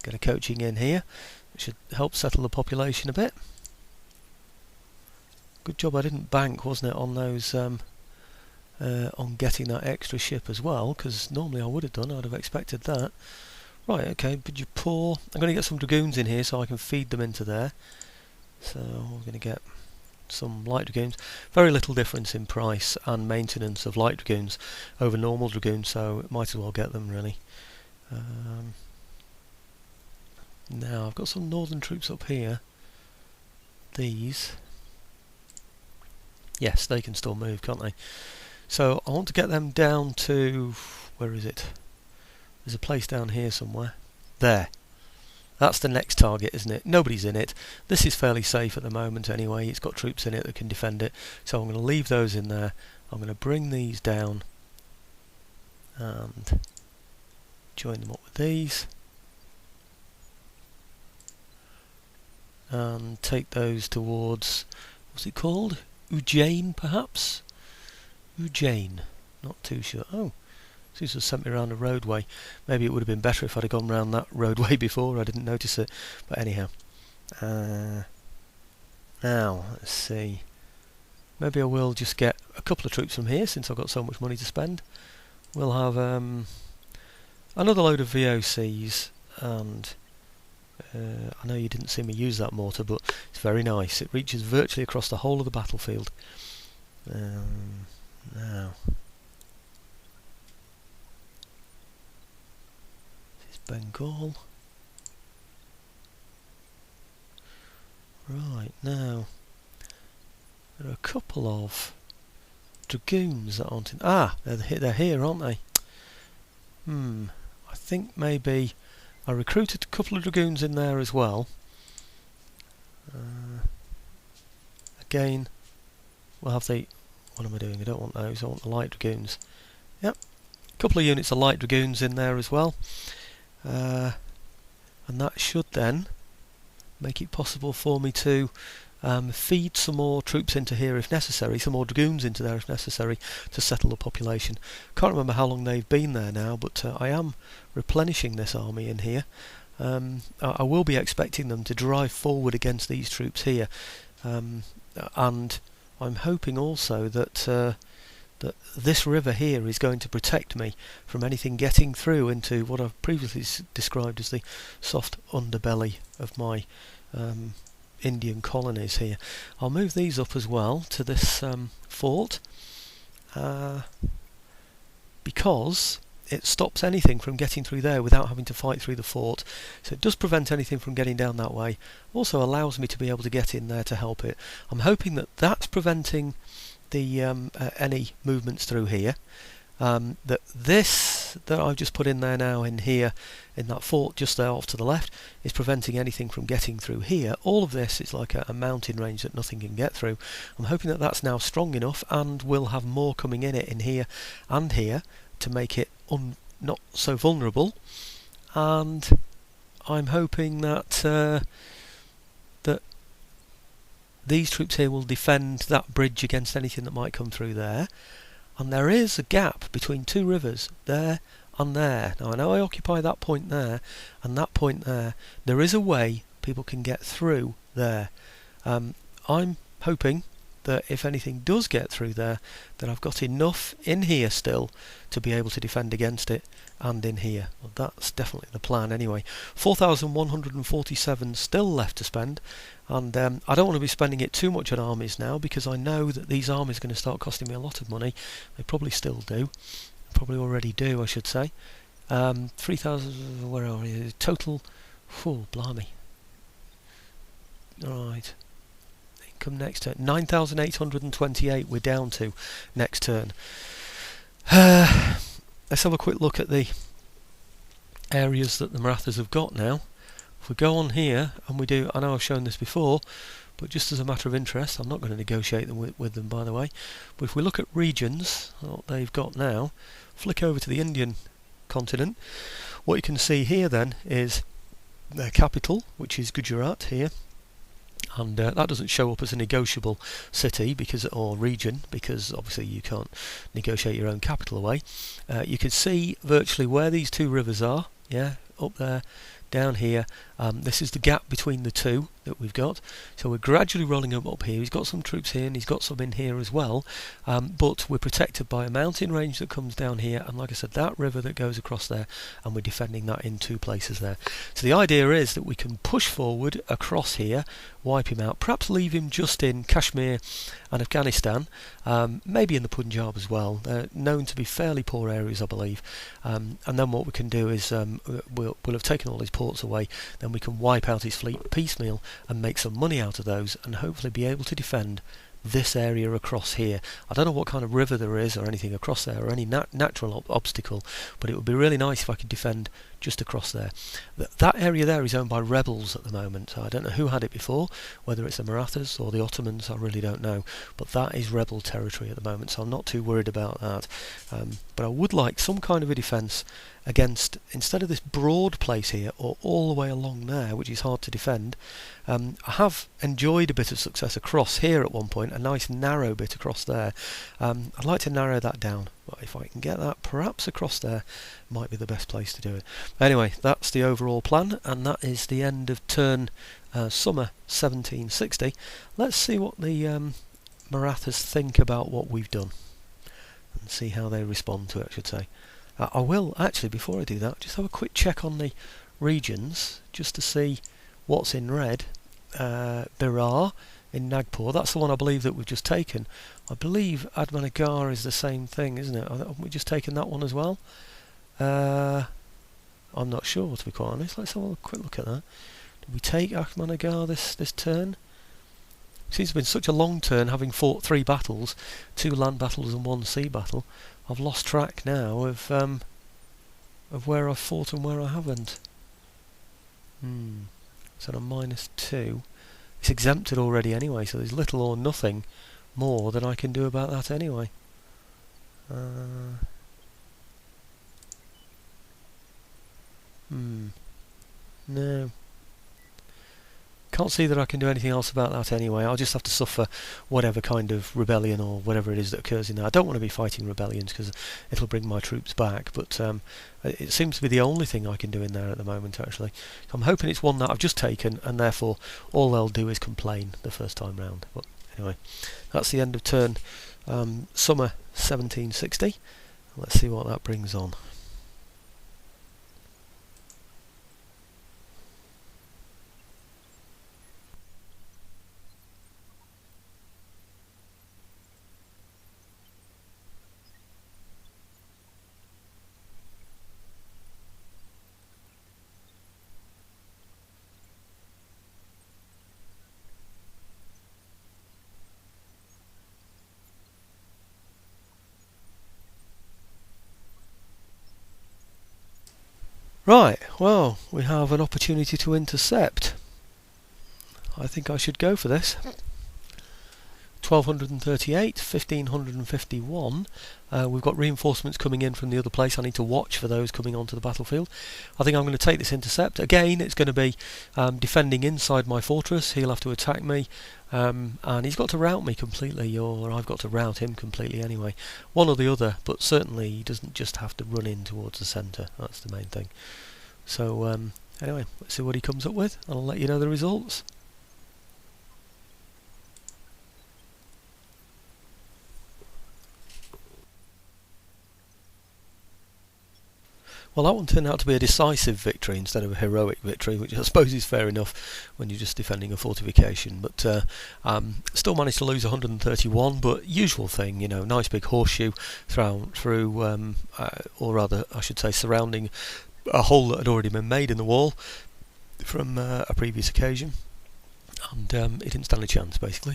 Get a coaching in here. It should help settle the population a bit. Good job I didn't bank, wasn't it, on those on getting that extra ship as well, because normally I would have done. I'd have expected that. Right, okay, but you pour. I'm going to get some dragoons in here so I can feed them into there. So we're going to get some light dragoons. Very little difference in price and maintenance of light dragoons over normal dragoons, so might as well get them really. Now I've got some northern troops up here. These, yes, they can still move, can't they? So I want to get them down to, where is it? There's a place down here somewhere. There. That's the next target, isn't it? Nobody's in it. This is fairly safe at the moment anyway. It's got troops in it that can defend it. So I'm going to leave those in there. I'm going to bring these down and join them up with these. And take those towards, what's it called? Ujjain, perhaps? Ujjain. Not too sure. Oh. Seems to have sent me around a roadway. Maybe it would have been better if I'd have gone round that roadway before. I didn't notice it. But anyhow. Now, let's see. Maybe I will just get a couple of troops from here since I've got so much money to spend. We'll have another load of VOCs. And I know you didn't see me use that mortar, but it's very nice. It reaches virtually across the whole of the battlefield. Now. Bengal. Right, now there are a couple of dragoons that aren't in. They're here, aren't they? I think maybe I recruited a couple of dragoons in there as well. Again, we'll have the. What am I doing? I don't want those. I want the light dragoons. Yep, a couple of units of light dragoons in there as well. And that should then make it possible for me to feed some more troops into here if necessary, some more dragoons into there if necessary, to settle the population. Can't remember how long they've been there now, but I am replenishing this army in here. I will be expecting them to drive forward against these troops here, and I'm hoping also that that this river here is going to protect me from anything getting through into what I've previously described as the soft underbelly of my Indian colonies here. I'll move these up as well to this fort because it stops anything from getting through there without having to fight through the fort. So it does prevent anything from getting down that way. Also allows me to be able to get in there to help it. I'm hoping that that's preventing the any movements through here. That this that I've just put in there now in here in that fort just there off to the left is preventing anything from getting through here. All of this is like a mountain range that nothing can get through. I'm hoping that that's now strong enough, and we'll have more coming in it in here and here to make it not so vulnerable. And I'm hoping that that these troops here will defend that bridge against anything that might come through there. And there is a gap between two rivers, there and there. Now I know I occupy that point there and that point there. There is a way people can get through there. I'm hoping that if anything does get through there, that I've got enough in here still to be able to defend against it, and in here. Well, that's definitely the plan anyway. 4,147 still left to spend, and I don't want to be spending it too much on armies now, because I know that these armies are going to start costing me a lot of money. They probably still do. Probably already do, I should say. 3,000, where are we? Total, oh, blimey. Alright. Come next turn. 9,828 we're down to next turn. Let's have a quick look at the areas that the Marathas have got now. If we go on here and we do, I know I've shown this before, but just as a matter of interest, I'm not going to negotiate them with them, by the way, but if we look at regions, what they've got now, flick over to the Indian continent, what you can see here then is their capital, which is Gujarat here. And that doesn't show up as a negotiable city or region, because obviously you can't negotiate your own capital away. You can see virtually where these two rivers are, yeah, up there, down here. This is the gap between the two that we've got. So we're gradually rolling him up here. He's got some troops here and he's got some in here as well. But we're protected by a mountain range that comes down here, and like I said, that river that goes across there, and we're defending that in two places there. So the idea is that we can push forward across here, wipe him out, perhaps leave him just in Kashmir and Afghanistan, maybe in the Punjab as well. They're known to be fairly poor areas, I believe. And then what we can do is we'll have taken all his ports away, then we can wipe out his fleet piecemeal and make some money out of those, and hopefully be able to defend this area across here. I don't know what kind of river there is or anything across there, or any natural obstacle, but it would be really nice if I could defend just across there. That area there is owned by rebels at the moment. So I don't know who had it before, whether it's the Marathas or the Ottomans, I really don't know, but that is rebel territory at the moment, so I'm not too worried about that. But I would like some kind of a defence against, instead of this broad place here or all the way along there, which is hard to defend. I have enjoyed a bit of success across here at one point, a nice narrow bit across there. I'd like to narrow that down, but if I can get that perhaps across there, might be the best place to do it. Anyway, that's the overall plan, and that is the end of turn summer 1760. Let's see what the Marathas think about what we've done, and see how they respond to it, I should say. I will actually, before I do that, just have a quick check on the regions just to see what's in red. Berar in Nagpur, that's the one I believe that we've just taken. I believe Ahmadnagar is the same thing, isn't it? Haven't we just taken that one as well? I'm not sure, to be quite honest. Let's have a quick look at that. Did we take Ahmadnagar this turn? Seems to have been such a long turn, having fought 3 battles, 2 land battles and 1 sea battle. I've lost track now of where I've fought and where I haven't. It's at a -2. It's exempted already anyway, so there's little or nothing more that I can do about that anyway. No. Can't see that I can do anything else about that anyway. I'll just have to suffer whatever kind of rebellion or whatever it is that occurs in there. I don't want to be fighting rebellions because it'll bring my troops back, but it seems to be the only thing I can do in there at the moment, actually. So I'm hoping it's one that I've just taken, and therefore all they'll do is complain the first time round. But anyway, that's the end of turn summer 1760. Let's see what that brings on. Right, well, we have an opportunity to intercept. I think I should go for this. 1238, 1551. We've got reinforcements coming in from the other place. I need to watch for those coming onto the battlefield. I think I'm going to take this intercept. Again, it's going to be defending inside my fortress. He'll have to attack me, and he's got to rout me completely, or I've got to rout him completely anyway. One or the other, but certainly he doesn't just have to run in towards the centre. That's the main thing. So anyway, let's see what he comes up with, and I'll let you know the results. Well, that one turned out to be a decisive victory instead of a heroic victory, which I suppose is fair enough when you're just defending a fortification. But still managed to lose 131, but usual thing, you know, nice big horseshoe through, or rather, I should say, surrounding a hole that had already been made in the wall from a previous occasion, and it didn't stand a chance, basically.